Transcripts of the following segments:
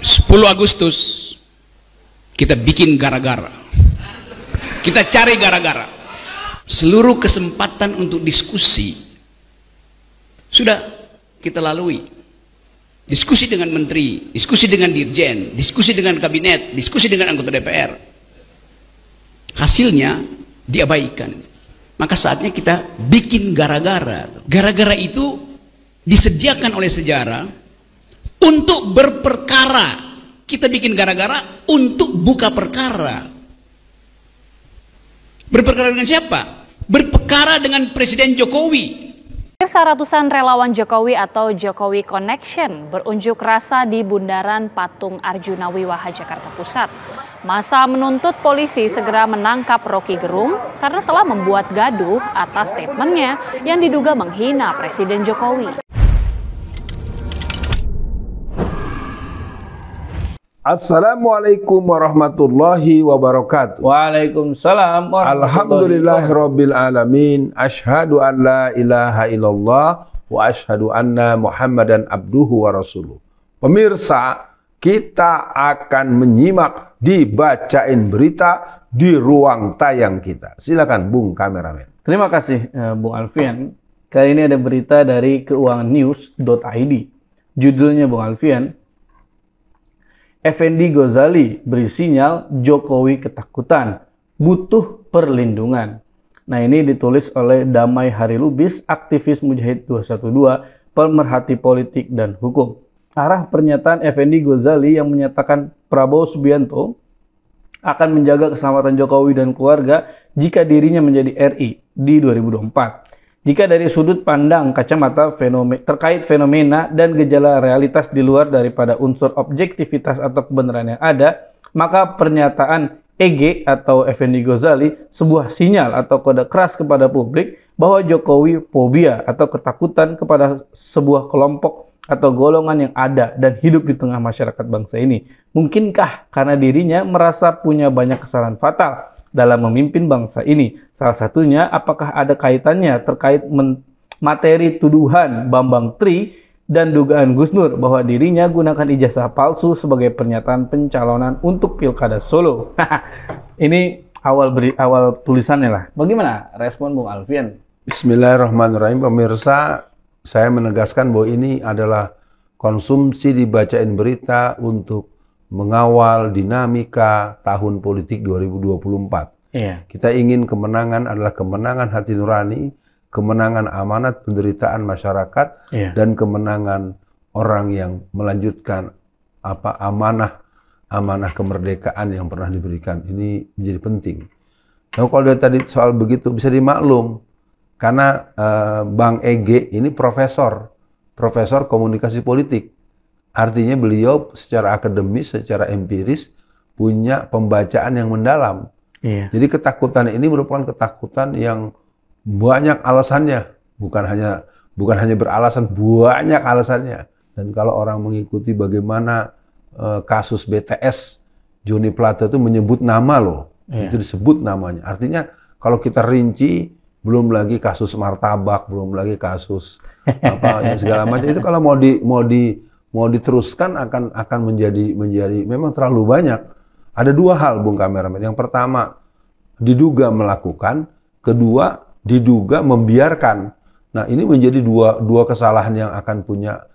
10 Agustus kita bikin gara-gara, kita cari gara-gara. Seluruh kesempatan untuk diskusi sudah kita lalui. Diskusi dengan menteri, diskusi dengan dirjen, diskusi dengan kabinet, diskusi dengan anggota DPR. Hasilnya diabaikan. Maka saatnya kita bikin gara-gara. Gara-gara itu disediakan oleh sejarah untuk berperkara. Kita bikin gara-gara untuk buka perkara. Berperkara dengan siapa? Berperkara dengan Presiden Jokowi. Ratusan relawan Jokowi atau Jokowi Connection berunjuk rasa di Bundaran Patung Arjuna Wiwaha, Jakarta Pusat. Masa menuntut polisi segera menangkap Rocky Gerung karena telah membuat gaduh atas statementnya yang diduga menghina Presiden Jokowi. Assalamualaikum warahmatullahi wabarakatuh. Waalaikumsalam warahmatullahi Alhamdulillahirabbil alamin. Asyhadu an la ilaha illallah wa asyhadu anna Muhammadan abduhu wa rasuluh. Pemirsa, kita akan menyimak dibacain berita di ruang tayang kita. Silakan Bung kameramen. Terima kasih Bung Alfian. Kali ini ada berita dari keuangannews.id. Judulnya Bung Alfian, Effendi Ghazali beri sinyal Jokowi ketakutan, butuh perlindungan. Nah, ini ditulis oleh Damai Hari Lubis, aktivis Mujahid 212, pemerhati politik dan hukum. Arah pernyataan Effendi Ghazali yang menyatakan Prabowo Subianto akan menjaga keselamatan Jokowi dan keluarga jika dirinya menjadi RI di 2024. Jika dari sudut pandang kacamata terkait fenomena dan gejala realitas di luar daripada unsur objektivitas atau kebenaran yang ada, maka pernyataan EG atau Effendi Ghazali sebuah sinyal atau kode keras kepada publik bahwa Jokowi fobia atau ketakutan kepada sebuah kelompok atau golongan yang ada dan hidup di tengah masyarakat bangsa ini. Mungkinkah karena dirinya merasa punya banyak kesalahan fatal dalam memimpin bangsa ini? Salah satunya, apakah ada kaitannya terkait materi tuduhan Bambang Tri dan dugaan Gus Nur bahwa dirinya gunakan ijazah palsu sebagai pernyataan pencalonan untuk Pilkada Solo? Ini awal tulisannya lah. Bagaimana respon Bung Alfian? Bismillahirrahmanirrahim. Pemirsa, saya menegaskan bahwa ini adalah konsumsi dibacain berita untuk mengawal dinamika tahun politik 2024. Iya. Kita ingin kemenangan adalah kemenangan hati nurani, kemenangan amanat penderitaan masyarakat, Iya. dan kemenangan orang yang melanjutkan amanah kemerdekaan yang pernah diberikan. Ini menjadi penting. Nah, kalau dari tadi soal begitu bisa dimaklum karena Bang EG ini profesor komunikasi politik. Artinya beliau secara akademis, secara empiris punya pembacaan yang mendalam. Iya. Jadi ketakutan ini merupakan ketakutan yang banyak alasannya, bukan hanya beralasan, banyak alasannya. Dan kalau orang mengikuti bagaimana kasus BTS, Joni Plate itu menyebut nama loh, Iya. itu disebut namanya. Artinya kalau kita rinci, belum lagi kasus martabak, belum lagi kasus apa yang segala macam itu kalau mau diteruskan akan menjadi memang terlalu banyak. Ada dua hal, Bung kameramen. Yang pertama, diduga melakukan, kedua, diduga membiarkan. Nah, ini menjadi dua kesalahan yang akan punya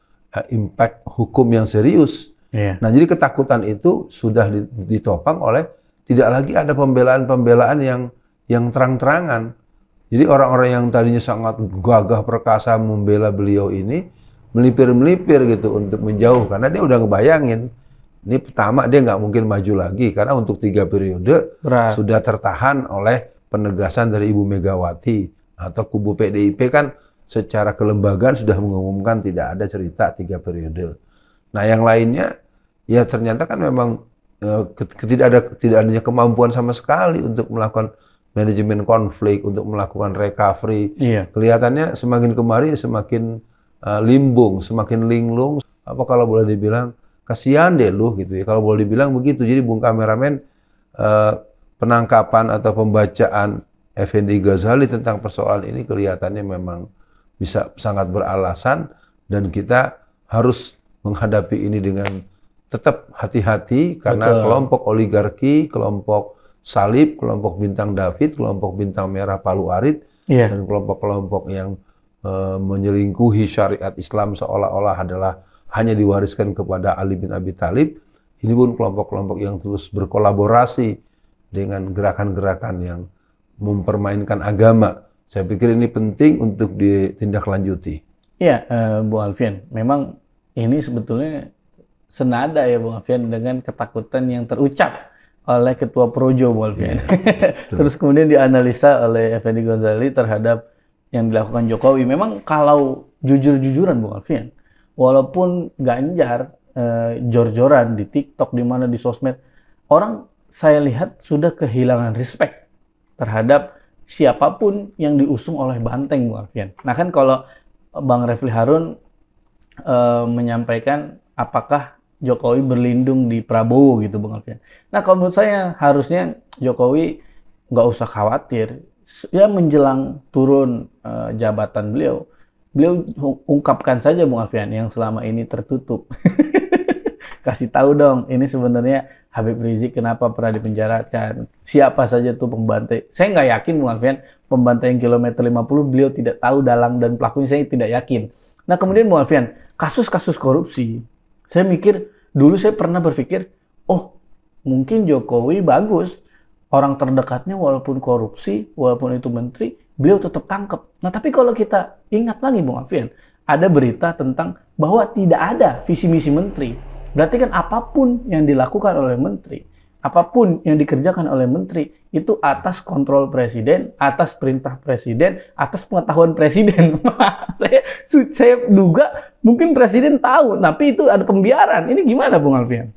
impact hukum yang serius. Iya. Nah, jadi ketakutan itu sudah ditopang oleh tidak lagi ada pembelaan-pembelaan yang terang-terangan. Jadi orang-orang yang tadinya sangat gagah perkasa membela beliau ini melipir-melipir gitu untuk menjauh karena dia udah ngebayangin ini pertama dia nggak mungkin maju lagi karena untuk 3 periode sudah tertahan oleh penegasan dari Ibu Megawati atau kubu PDIP kan secara kelembagaan sudah mengumumkan tidak ada cerita 3 periode. Nah yang lainnya ya ternyata kan memang tidak adanya kemampuan sama sekali untuk melakukan manajemen konflik, untuk melakukan recovery. Iya. Kelihatannya semakin kemari semakin limbung, semakin linglung. Apa kalau boleh dibilang kasihan deh lu gitu ya. Kalau boleh dibilang begitu. Jadi Bung kameramen, penangkapan atau pembacaan Effendi Ghazali tentang persoalan ini kelihatannya memang bisa sangat beralasan dan kita harus menghadapi ini dengan tetap hati-hati karena Betul. kelompok oligarki, kelompok salib, kelompok bintang David, kelompok bintang merah Palu Arit, Iya. dan kelompok-kelompok yang menyelingkuhi syariat Islam seolah-olah adalah hanya diwariskan kepada Ali bin Abi Thalib. Ini pun kelompok-kelompok yang terus berkolaborasi dengan gerakan-gerakan yang mempermainkan agama. Saya pikir ini penting untuk ditindaklanjuti. Iya, Bu Alfian, memang ini sebetulnya senada ya Bu Alfian dengan ketakutan yang terucap oleh Ketua Projo Bu Alfian. Terus kemudian dianalisa oleh Effendi Ghazali terhadap yang dilakukan Jokowi. Memang kalau jujur-jujuran Bu Alfian, walaupun Ganjar jor-joran di TikTok, di mana di sosmed, orang saya lihat sudah kehilangan respect terhadap siapapun yang diusung oleh Banteng Bu Alfian. Nah kan kalau Bang Refli Harun menyampaikan apakah Jokowi berlindung di Prabowo gitu Bang Alfian. Nah kalau menurut saya harusnya Jokowi nggak usah khawatir. Ya menjelang turun jabatan beliau ungkapkan saja Bang Alfian yang selama ini tertutup. Kasih tahu dong, ini sebenarnya Habib Rizik kenapa pernah dipenjarakan, siapa saja tuh pembantai. Saya nggak yakin Bang Alfian pembantai yang kilometer 50 beliau tidak tahu dalang dan pelakunya, saya tidak yakin. Nah kemudian Bang Alfian, kasus-kasus korupsi, saya mikir, dulu saya pernah berpikir, oh mungkin Jokowi bagus, orang terdekatnya walaupun korupsi, walaupun itu menteri, beliau tetap tangkap. Nah tapi kalau kita ingat lagi Bang Alfian, ada berita tentang bahwa tidak ada visi misi menteri. Berarti kan apapun yang dilakukan oleh menteri, apapun yang dikerjakan oleh menteri, itu atas kontrol presiden, atas perintah presiden, atas pengetahuan presiden. saya duga mungkin presiden tahu, tapi itu ada pembiaran. Ini gimana Bung Alfian?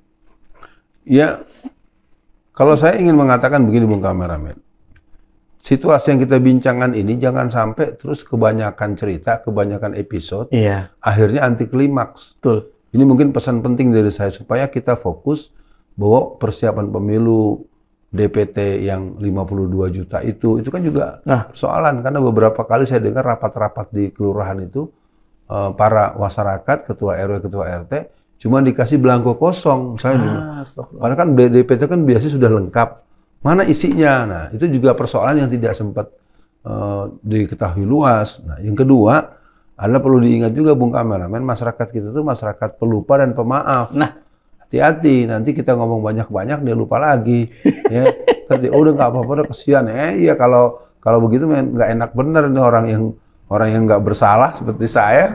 Ya, kalau saya ingin mengatakan begini Bung Kameramen, situasi yang kita bincangkan ini jangan sampai terus kebanyakan cerita, kebanyakan episode, Iya. akhirnya anti klimaks. Betul. Ini mungkin pesan penting dari saya supaya kita fokus bahwa persiapan pemilu DPT yang 52 juta itu kan juga persoalan, karena beberapa kali saya dengar rapat-rapat di kelurahan itu para masyarakat, ketua RW, ketua RT cuma dikasih belangko kosong misalnya. Padahal kan DPT kan biasanya sudah lengkap. Mana isinya? Nah, itu juga persoalan yang tidak sempat diketahui luas. Nah, yang kedua adalah perlu diingat juga Bung Kameramen, masyarakat kita itu masyarakat pelupa dan pemaaf. Nah, hati-hati, nanti kita ngomong banyak-banyak dia lupa lagi. Ya, tadi udah nggak apa-apa, udah kesian. Iya kalau begitu nggak enak bener nih orang yang nggak bersalah seperti saya,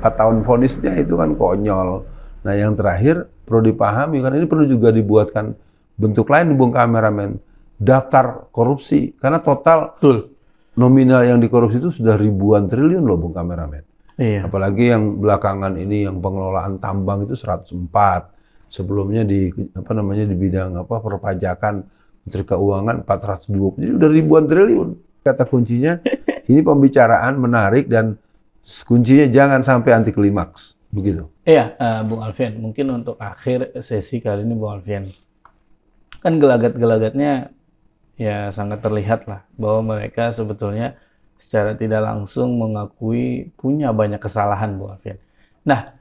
4 tahun vonisnya itu kan konyol. Nah yang terakhir perlu dipahami, kan ini perlu juga dibuatkan bentuk lain Bung Kameramen, daftar korupsi, karena total nominal yang dikorupsi itu sudah ribuan triliun loh Bung Kameramen. Iya. Apalagi yang belakangan ini yang pengelolaan tambang itu 104. Sebelumnya di bidang perpajakan, Menteri Keuangan 420. Jadi udah ribuan triliun. Kata kuncinya ini pembicaraan menarik dan kuncinya jangan sampai anti klimaks. Begitu. Iya, Bung Alfian, mungkin untuk akhir sesi kali ini Bung Alfian, kan gelagat-gelagatnya ya sangat terlihat lah bahwa mereka sebetulnya secara tidak langsung mengakui punya banyak kesalahan Bung Alfian. Nah,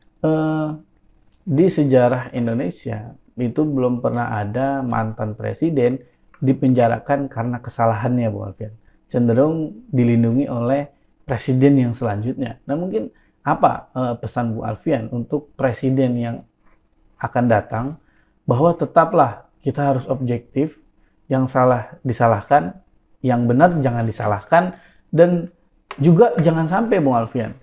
di sejarah Indonesia itu belum pernah ada mantan presiden dipenjarakan karena kesalahannya Bung Alfian. Cenderung dilindungi oleh presiden yang selanjutnya. Nah mungkin apa pesan Bu Alfian untuk presiden yang akan datang, bahwa tetaplah kita harus objektif, yang salah disalahkan, yang benar jangan disalahkan, dan juga jangan sampai Bung Alfian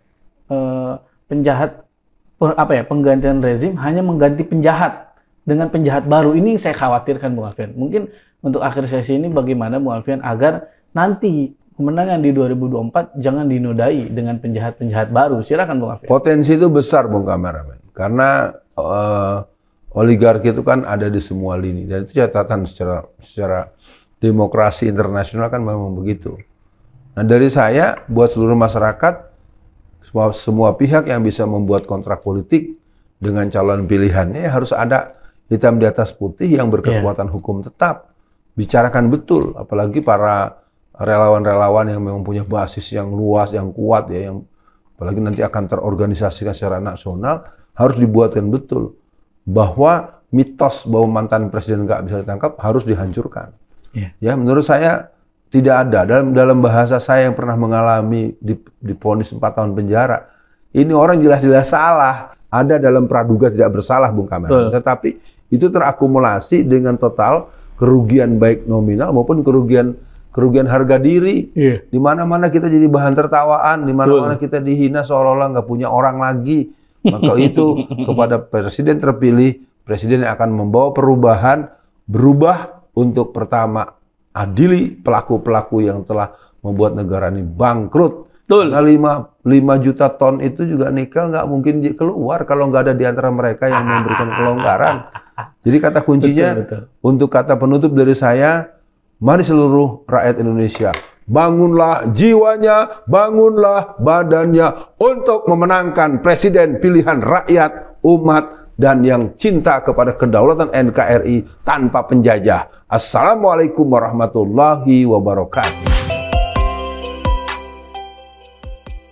penggantian rezim hanya mengganti penjahat dengan penjahat baru. Ini saya khawatirkan Bung Alfian. Mungkin untuk akhir sesi ini bagaimana Bung Alfian agar nanti kemenangan di 2024 jangan dinodai dengan penjahat-penjahat baru. Silakan Bung Alfian. Potensi itu besar Bung Kameramen, karena oligarki itu kan ada di semua lini, dan itu catatan secara demokrasi internasional kan memang begitu. Nah dari saya buat seluruh masyarakat, semua pihak yang bisa membuat kontrak politik dengan calon pilihannya harus ada hitam di atas putih yang berkekuatan hukum tetap. Bicarakan betul, apalagi para relawan-relawan yang memang punya basis yang luas, yang kuat ya, yang apalagi nanti akan terorganisasikan secara nasional, harus dibuatkan betul bahwa mitos bahwa mantan presiden nggak bisa ditangkap harus dihancurkan. Ya, menurut saya tidak ada. Dalam bahasa saya yang pernah mengalami divonis 4 tahun penjara, ini orang jelas-jelas salah. Ada dalam praduga tidak bersalah, Bung Kameramen. Tetapi itu terakumulasi dengan total kerugian baik nominal maupun kerugian harga diri. Di mana-mana kita jadi bahan tertawaan, di mana-mana kita dihina seolah-olah nggak punya orang lagi. Maka itu kepada presiden terpilih, presiden yang akan membawa perubahan, berubah untuk pertama adili pelaku-pelaku yang telah membuat negara ini bangkrut. Karena 5 juta ton itu juga nikel nggak mungkin keluar kalau nggak ada di antara mereka yang memberikan kelonggaran. Jadi kata kuncinya, untuk kata penutup dari saya, mari seluruh rakyat Indonesia, bangunlah jiwanya, bangunlah badannya untuk memenangkan presiden pilihan rakyat, umat, dan yang cinta kepada kedaulatan NKRI tanpa penjajah. Assalamualaikum warahmatullahi wabarakatuh.